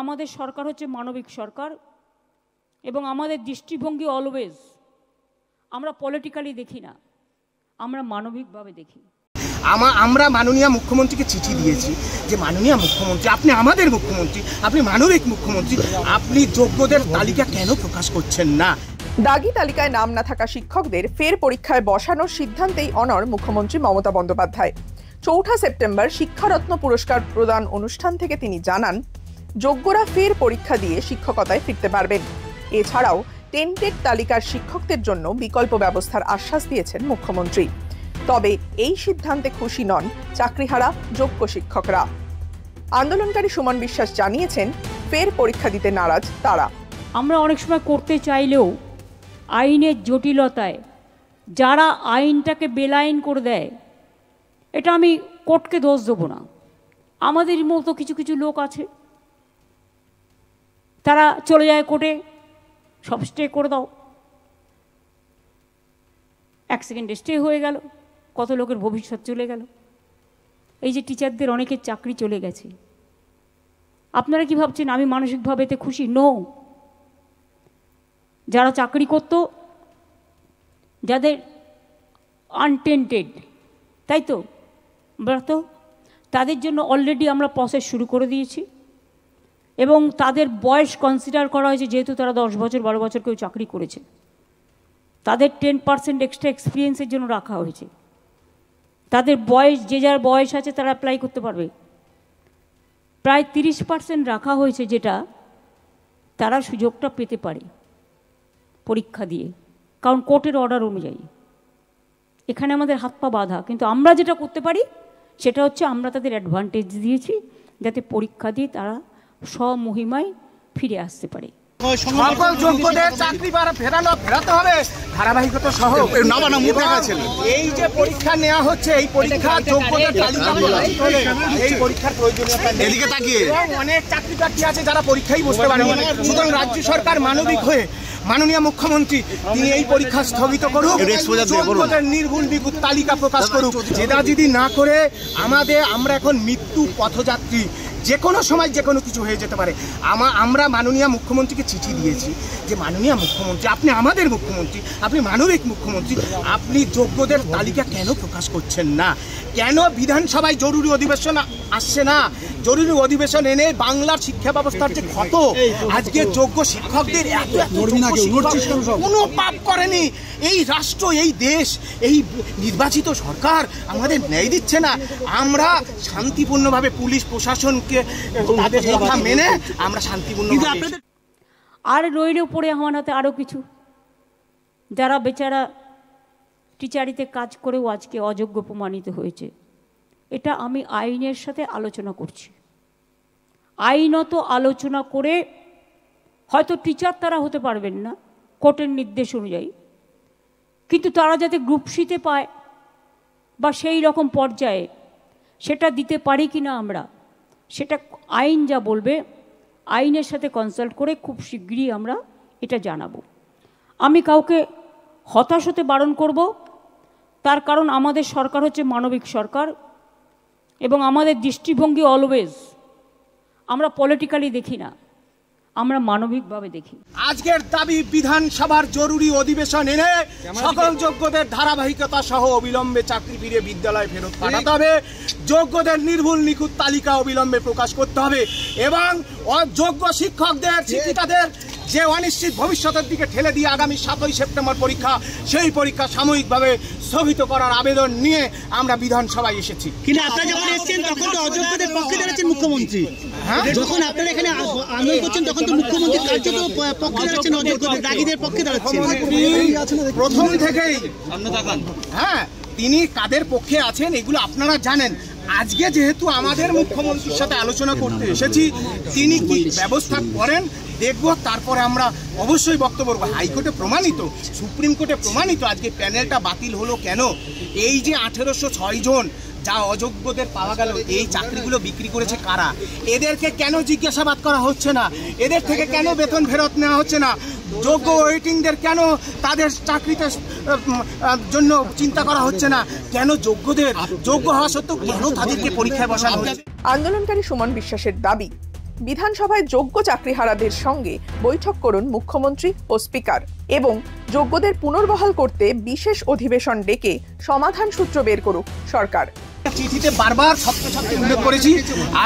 আমাদের সরকার হচ্ছে মানবিক সরকার এবং আমাদের দৃষ্টিভঙ্গি অলওয়েজ আমরা পলিটিক্যালি দেখি না, আমরা মানবিকভাবে দেখি। আমরা মাননীয় মুখ্যমন্ত্রীকে চিঠি দিয়েছি যে মাননীয় মুখ্যমন্ত্রী, আপনি আমাদের মুখ্যমন্ত্রী, আপনি মানবিক মুখ্যমন্ত্রী, আপনি যোগ্যদের তালিকা কেন প্রকাশ করছেন না? দাগি তালিকায় নাম না থাকা শিক্ষকদের ফের পরীক্ষায় বসানোর সিদ্ধান্তেই অনড় মুখ্যমন্ত্রী মমতা বন্দ্যোপাধ্যায়। ৪ সেপ্টেম্বর শিক্ষারত্ন পুরস্কার প্রদান অনুষ্ঠান থেকে তিনি জানান, যোগ্যরা ফের পরীক্ষা দিয়ে শিক্ষকতায় ফিরতে পারবেন। এছাড়াও টেন্টেড তালিকার শিক্ষকদের জন্য বিকল্প ব্যবস্থার আশ্বাস দিয়েছেন মুখ্যমন্ত্রী। তবে এই সিদ্ধান্তে খুশি নন চাকরিহারা যোগ্য শিক্ষকরা। আন্দোলনকারী সুমন বিশ্বাস জানিয়েছেন, ফের পরীক্ষা দিতে নারাজ তারা। আমরা অনেক সময় করতে চাইলেও আইনের জটিলতায় যারা আইনটাকে বেলাইন করে দেয়, এটা আমি কোর্টকে দোষ দেবো না, আমাদের মতো কিছু কিছু লোক আছে, তারা চলে যায় কোর্টে, সব স্টে করে দাও, 1 সেকেন্ডে স্টে হয়ে গেল, কত লোকের ভবিষ্যৎ চলে গেল। এই যে টিচারদের অনেকের চাকরি চলে গেছে, আপনারা কি ভাবছেন আমি মানসিকভাবে এতে খুশি? নো। যারা চাকরি করত, যাদের আনটেন্টেড, তাই তো তো তাদের জন্য অলরেডি আমরা প্রসেস শুরু করে দিয়েছি এবং তাদের বয়স কনসিডার করা হয়েছে, যেহেতু তারা 10 বছর 12 বছর কেউ চাকরি করেছে, তাদের 10% এক্সট্রা এক্সপিরিয়েন্সের জন্য রাখা হয়েছে। তাদের বয়স, যে যার বয়স আছে তারা অ্যাপ্লাই করতে পারবে। প্রায় 30% রাখা হয়েছে, যেটা তারা সুযোগটা পেতে পারে পরীক্ষা দিয়ে, কারণ কোর্টের অর্ডার অনুযায়ী। এখানে আমাদের হাত পা বাঁধা, কিন্তু আমরা যেটা করতে পারি সেটা হচ্ছে আমরা তাদের অ্যাডভান্টেজ দিয়েছি যাতে পরীক্ষা দিয়ে তারা স্বমহিমায় ফিরে আসতে পারে। সকল যোগ্যদের চাকরি ফেরাতে হবে ধারাবাহিকতা সহ। এই যে পরীক্ষা নেওয়া হচ্ছে, এই পরীক্ষা যোগ্যদের তালিকা, এই পরীক্ষার প্রয়োজনীয়তা এদিকে তাকিয়ে অনেক চাকরি প্রার্থী আছে যারা পরীক্ষাই বসতে পারে। সুতরাং রাজ্য সরকার মানবিক হয়ে মাননীয় মুখ্যমন্ত্রী তিনি এই পরীক্ষা স্থগিত করুক, যোগ্যদের নির্ভুল বিপুল তালিকা প্রকাশ করুক। জেদাজিদি না করে আমরা এখন মৃত্যু পথযাত্রী, যে কোনো সময় যে কোনো কিছু হয়ে যেতে পারে। আমরা মাননীয় মুখ্যমন্ত্রীকে চিঠি দিয়েছি যে মাননীয় মুখ্যমন্ত্রী, আপনি আমাদের মুখ্যমন্ত্রী, আপনি মানবিক মুখ্যমন্ত্রী, আপনি যোগ্যদের তালিকা কেন প্রকাশ করছেন না? কেন বিধানসভায় জরুরি অধিবেশন আসছে না? জরুরি অধিবেশন এনে বাংলার শিক্ষা ব্যবস্থার যে ক্ষত, আজকে যোগ্য শিক্ষকদের কোনো পাপ করেনি এই রাষ্ট্র, এই দেশ, এই নির্বাচিত সরকার আমাদের ন্যায় দিচ্ছে না। আমরা শান্তিপূর্ণভাবে পুলিশ প্রশাসনকে তাদের কথা মেনে আমরা শান্তিপূর্ণ। আর রইল পড়ে আমার হাতে আরও কিছু, যারা বেচারা টিচারিতে কাজ করেও আজকে অযোগ্য প্রমাণিত হয়েছে। এটা আমি আইনের সাথে আলোচনা করছি, আইনত আলোচনা করে হয়তো টিচার তারা হতে পারবেন না কোর্টের নির্দেশ অনুযায়ী, কিন্তু তারা যাতে গ্রুপ সিতে পায় বা সেই রকম পর্যায়ে সেটা দিতে পারি কি না আমরা, সেটা আইন যা বলবে আইনের সাথে কনসাল্ট করে খুব শীঘ্রই আমরা এটা জানাবো। আমি কাউকে হতাশ হতে বারণ করব, তার কারণ আমাদের সরকার হচ্ছে মানবিক সরকার এবং আমাদের দৃষ্টিভঙ্গি অলওয়েজ আমরা পলিটিক্যালি দেখি না, আমরা মানবিকভাবে দেখি। আজকের দাবি বিধানসভার জরুরি অধিবেশন এনে সকল যোগ্যদের ধারাবাহিকতা সহ অবিলম্বে চাকরি ফিরে বিদ্যালয়ে ফেরত পাঠাতে হবে, যোগ্যদের নির্ভুল নিখুঁত তালিকা অবিলম্বে প্রকাশ করতে হবে এবং অযোগ্য শিক্ষকদের, শিক্ষিকাদের যে অনিশ্চিত ভবিষ্যতের দিকে ঠেলে দিয়ে আগামী 7 সেপ্টেম্বর পরীক্ষা, সেই পরীক্ষা সাময়িকভাবে স্থগিত করার আবেদন নিয়ে আমরা বিধানসভায় এসেছি। কিন্তু আপনারা যখন এসেছেন তখন তো অযোগ্যদের পক্ষে দাঁড়াচ্ছেন মুখ্যমন্ত্রী। যখন আপনারা এখানে আন্দোলন করছেন তখন তো মুখ্যমন্ত্রী কার্যত পক্ষে দাঁড়াচ্ছেন, অযোগ্যদের দাগিদের পক্ষে দাঁড়াচ্ছেন প্রথম থেকেই। তিনি কাদের পক্ষে আছেন এগুলো আপনারা জানেন। আজকে যেহেতু আমাদের মুখ্যমন্ত্রীর সাথে আলোচনা করতে এসেছি, তিনি কি ব্যবস্থা করেন দেখব, তারপরে আমরা অবশ্যই বক্তব্য করব। হাইকোর্টে প্রমাণিত, সুপ্রিম কোর্টে প্রমাণিত আজকে প্যানেলটা বাতিল হলো কেন। এই যে 1806 জন যা অযোগ্যদের পাওয়া গেল, এই চাকরিগুলো বিক্রি করেছে কারা? এদেরকে কেন জিজ্ঞাসাবাদ করা হচ্ছে না? এদের থেকে কেন বেতন ফেরত নেওয়া হচ্ছে না? যোগ্য ওয়েটিংদের কেন তাদের চাকরিতে জন্য চিন্তা করা হচ্ছে না? কেন যোগ্যদের যোগ্য হওয়া সত্ত্বেও কেন তাদেরকে পরীক্ষায় বসানো হচ্ছে? আন্দোলনকারী সুমন বিশ্বাসের দাবি, বিধানসভায় যোগ্য চাকরিহারাদের সঙ্গে বৈঠক করুন মুখ্যমন্ত্রী ও স্পিকার এবং যোগ্যদের পুনর্বহাল করতে বিশেষ অধিবেশন ডেকে সমাধান সূত্র বের করুক সরকার। চিঠিতে বারবার সপ্তাহে উল্লেখ করেছি,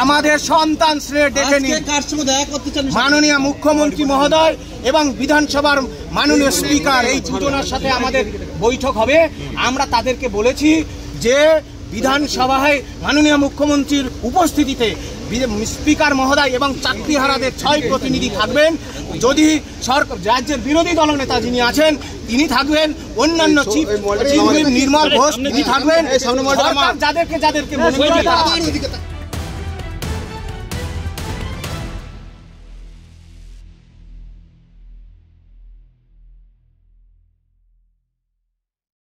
আমাদের সন্তান শ্রেয় ডেকে নিন মাননীয় মুখ্যমন্ত্রী মহোদয় এবং বিধানসভার মাননীয় স্পিকার, এই দুজনের সাথে আমাদের বৈঠক হবে। আমরা তাদেরকে বলেছি যে বিধানসভায় মাননীয় মুখ্যমন্ত্রীর উপস্থিতিতে স্পিকার মহোদয় এবং চাকরিহারাদের 6 প্রতিনিধি থাকবেন। যদি সরকার রাজ্যের বিরোধী দলনেতা যিনি আছেন তিনি থাকবেন, অন্যান্য চিফ নির্মল ঘোষ তিনি থাকবেন, যাদেরকে মনে করেন